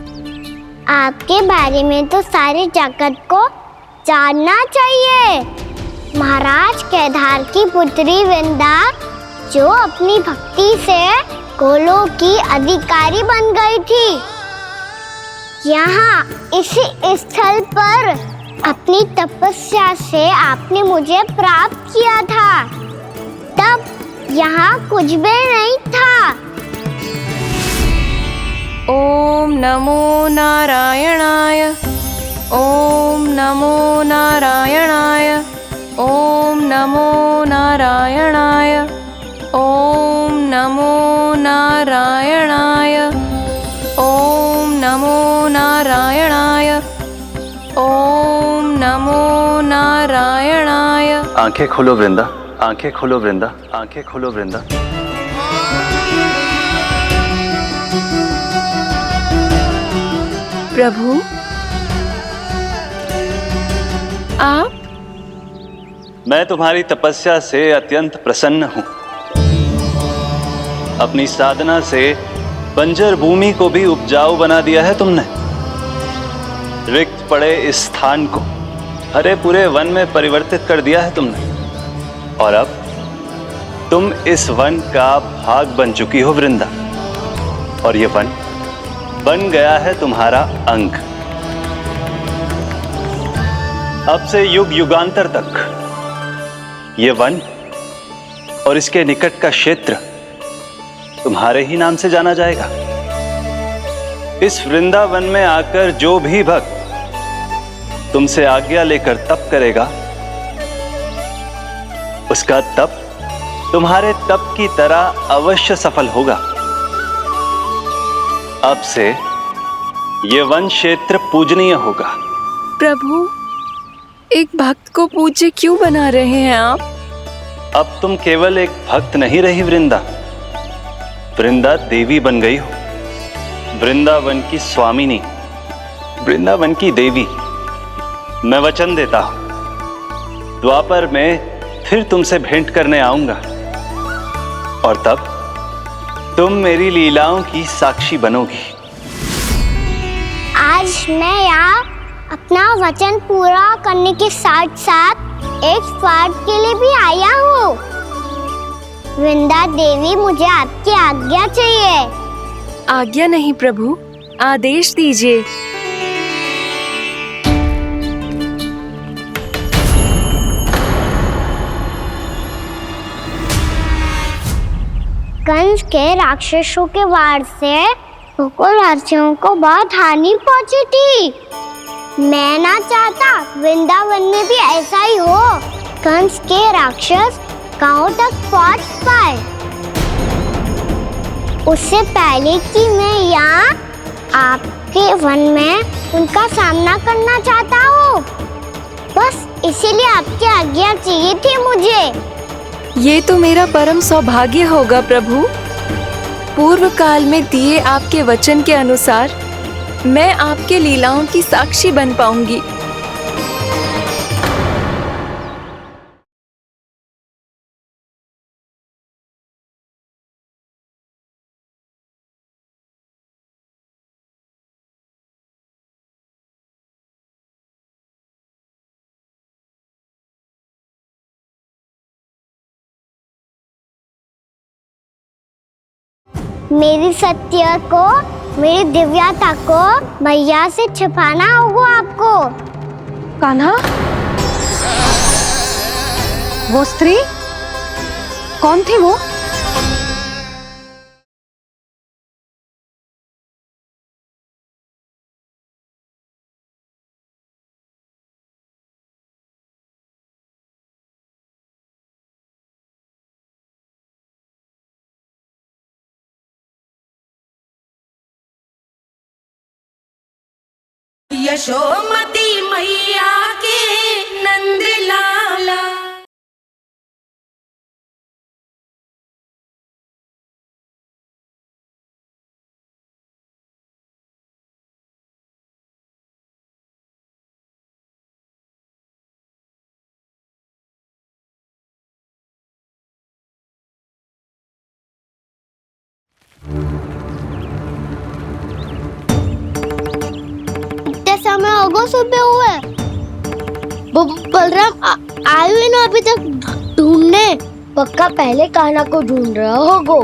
आपके बारे में तो सारे जगत को जानना चाहिए। महाराज केदार की पुत्री वृंदा, जो अपनी भक्ति से गोलों की अधिकारी बन गई थी, यहाँ इसी स्थल पर अपनी तपस्या से आपने मुझे प्राप्त किया था। तब यहाँ कुछ भी नहीं था। ओम नमो नारायणाय, ओम नमो नारायणाय, ओम नमो नारायणाय, ओम नमो नारायणाय, ओम नमो नारायणाय, ओम नमो नारायणाय। आंखें खोलो वृंदा, आंखें खोलो वृंदा, आंखें खोलो वृंदा। प्रभु आप? मैं तुम्हारी तपस्या से अत्यंत प्रसन्न हूं। अपनी साधना से बंजर भूमि को भी उपजाऊ बना दिया है तुमने। रिक्त पड़े इस स्थान को हरे पूरे वन में परिवर्तित कर दिया है तुमने, और अब तुम इस वन का भाग बन चुकी हो वृंदा, और ये वन बन गया है तुम्हारा अंग। अब से युग युगांतर तक ये वन और इसके निकट का क्षेत्र तुम्हारे ही नाम से जाना जाएगा। इस वृंदावन में आकर जो भी भक्त तुमसे आज्ञा लेकर तप करेगा, उसका तप तुम्हारे तप की तरह अवश्य सफल होगा। अब से ये वन क्षेत्र पूजनीय होगा। प्रभु, एक भक्त को पूज्य क्यों बना रहे हैं आप? अब तुम केवल एक भक्त नहीं रही वृंदा, वृंदा देवी बन गई हो। वृंदावन की स्वामिनी, वृंदावन की देवी। मैं वचन देता हूं, द्वापर में फिर तुमसे भेंट करने आऊंगा, और तब तुम मेरी लीलाओं की साक्षी बनोगी। आज मैं यहाँ अपना वचन पूरा करने के साथ साथ एक स्वार्थ के लिए भी आया हूँ। वृंदा देवी, मुझे आपकी आज्ञा चाहिए। आज्ञा नहीं प्रभु, आदेश दीजिए। कंस के राक्षसों के वार से गोकुलवासियों को बहुत हानि पहुंची थी। मैं ना चाहता वृंदावन में भी ऐसा ही हो। कंस के राक्षस गांव तक पहुंच पाए, उससे पहले कि मैं यहाँ आपके वन में उनका सामना करना चाहता हूँ। बस इसीलिए आपकी आज्ञा चाहिए थी मुझे। ये तो मेरा परम सौभाग्य होगा प्रभु। पूर्व काल में दिए आपके वचन के अनुसार मैं आपके लीलाओं की साक्षी बन पाऊंगी। मेरी सत्य को, मेरी दिव्यता को मैया से छिपाना होगा आपको। कान्हा, वो स्त्री कौन थी वो? यशोमती मैया के नंद लाला। इतने समय होगा सुबह हुए। बलराम आए हुए ना अभी तक ढूंढने। पक्का पहले कान्हा को ढूंढ रहा होगा।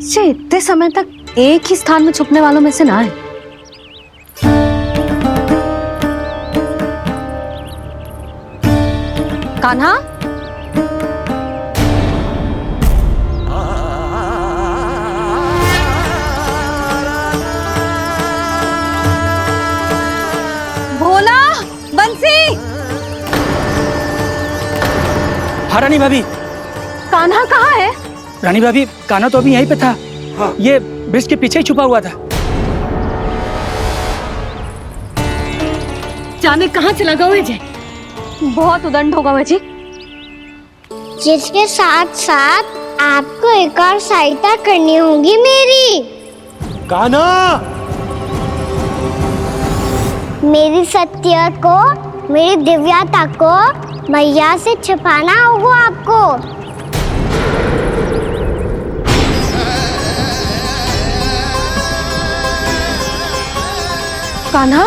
से इतने समय तक एक ही स्थान में छुपने वालों में से ना है। कान्हा, भोला, बंसी। हाँ रानी भाभी। कान्हा कहाँ है? रानी भाभी, कान्हा तो अभी यहीं पे था। हाँ। ये ब्रिज के पीछे ही छुपा हुआ था। जाने कहाँ चला गया हुए जी? बहुत उदंड होगा वह जी। जिसके साथ साथ आपको एक और सहायता करनी होगी मेरी। कान्हा, मेरी सत्य को, मेरी दिव्यता को मैया से छिपाना होगा आपको। कान्हा,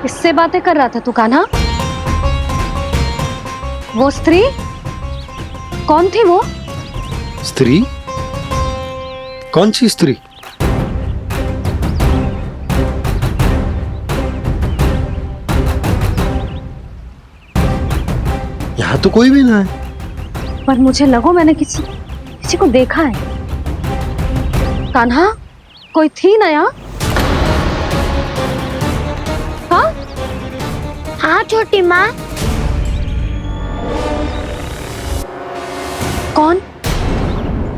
किससे बातें कर रहा था तू कान्हा? वो स्त्री कौन थी वो? स्त्री? कौन सी स्त्री? यहाँ तो कोई भी ना है। पर मुझे लगो मैंने किसी को देखा है। कान्हा, कोई थी ना यहाँ? हाँ? हाँ छोटी माँ। कौन?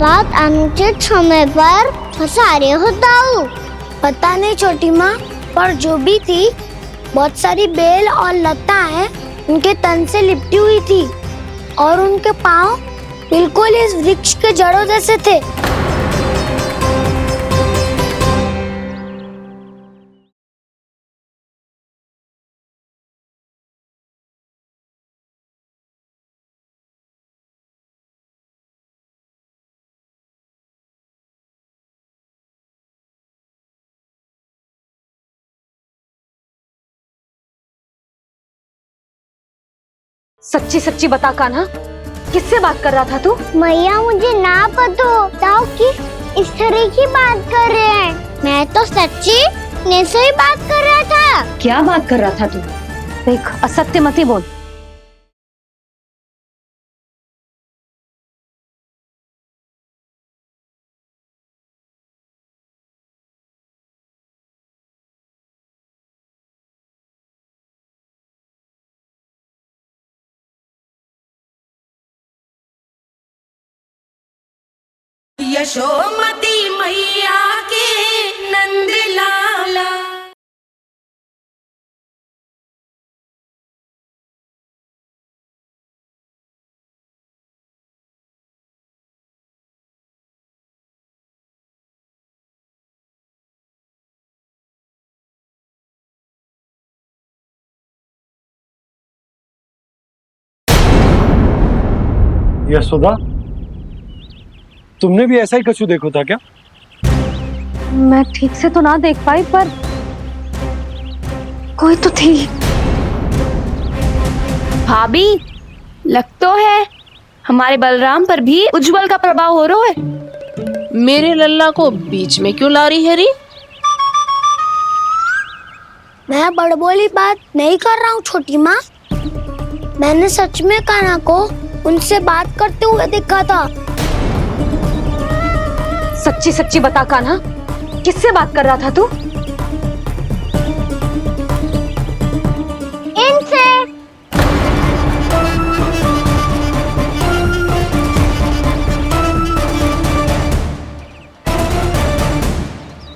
रात अनुचित समय पर फंसा रहे हो दाऊ। पता नहीं छोटी माँ, पर जो भी थी बहुत सारी बेल और लता है उनके तन से लिपटी हुई थी और उनके पाँव बिल्कुल इस वृक्ष के जड़ों जैसे थे। सच्ची सच्ची बता कान्हा, किससे बात कर रहा था तू? मैया मुझे ना पता दाऊ कि इस तरह की बात कर रहे हैं। मैं तो सच्ची ने से ही बात कर रहा था। क्या बात कर रहा था तू? देख, असत्य मत ही बोल। यशोमती मैया के नंद लाला। यशोदा, तुमने भी ऐसा ही कछु देखो था क्या? मैं ठीक से तो ना देख पाई, पर कोई तो थी। भाभी, लग तो है हमारे बलराम पर भी उज्जवल का प्रभाव हो रहा है। मेरे लल्ला को बीच में क्यों ला रही है री? मैं बड़बोली बात नहीं कर रहा हूँ छोटी माँ। मैंने सच में कान्हा को उनसे बात करते हुए देखा था। सच्ची सच्ची बता कान्हा, किससे बात कर रहा था तू? इनसे।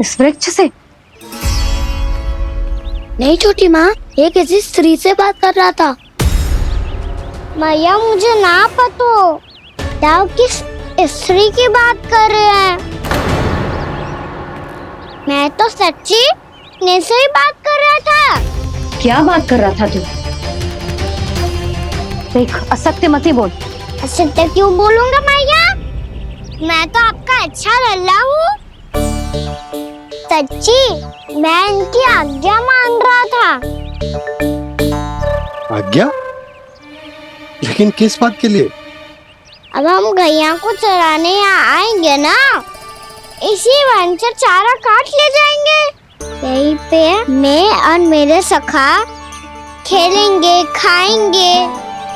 इस वृक्ष से? नहीं छोटी माँ, ये किसी स्त्री से बात कर रहा था। मैया मुझे ना पतो दाव किस स्त्री की बात कर रहे हैं। मैं तो सच्ची ने से ही बात कर रहा था। क्या बात कर रहा था तू? देख, असत्य मत ही बोल। असत्य क्यों बोलूंगा मैया? मैं तो आपका अच्छा लल्ला हूँ। सच्ची मैं इनकी आज्ञा मान रहा था। आज्ञा? लेकिन किस बात के लिए? अब हम गैया को चराने यहाँ आएंगे ना, इसी वन से चारा काट ले जाएंगे। यहीं पे मैं और मेरे सखा खेलेंगे, खाएंगे,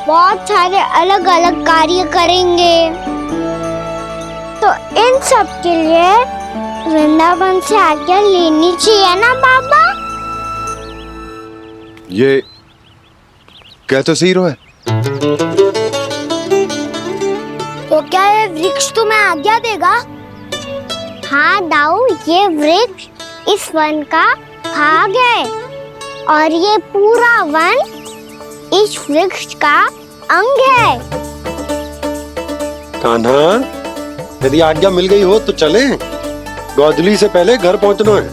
बहुत सारे अलग अलग कार्य करेंगे। तो इन सब के लिए वृंदावन से आज्ञा लेनी चाहिए ना बाबा? ये कह तो सही रहा है। तो क्या ये वृक्ष तुम्हें आज्ञा देगा? हाँ दाऊ, ये वृक्ष इस वन का भाग है और ये पूरा वन इस वृक्ष का अंग है। कान्हा, यदि आज्ञा मिल गई हो तो चले। गोधली से पहले घर पहुंचना है।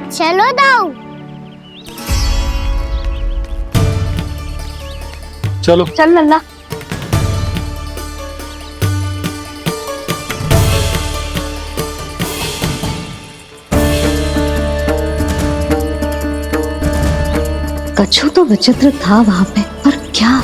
चलो दाऊ। चलो चल लल्ला। कछु तो विचित्र था वहां पे, पर क्या?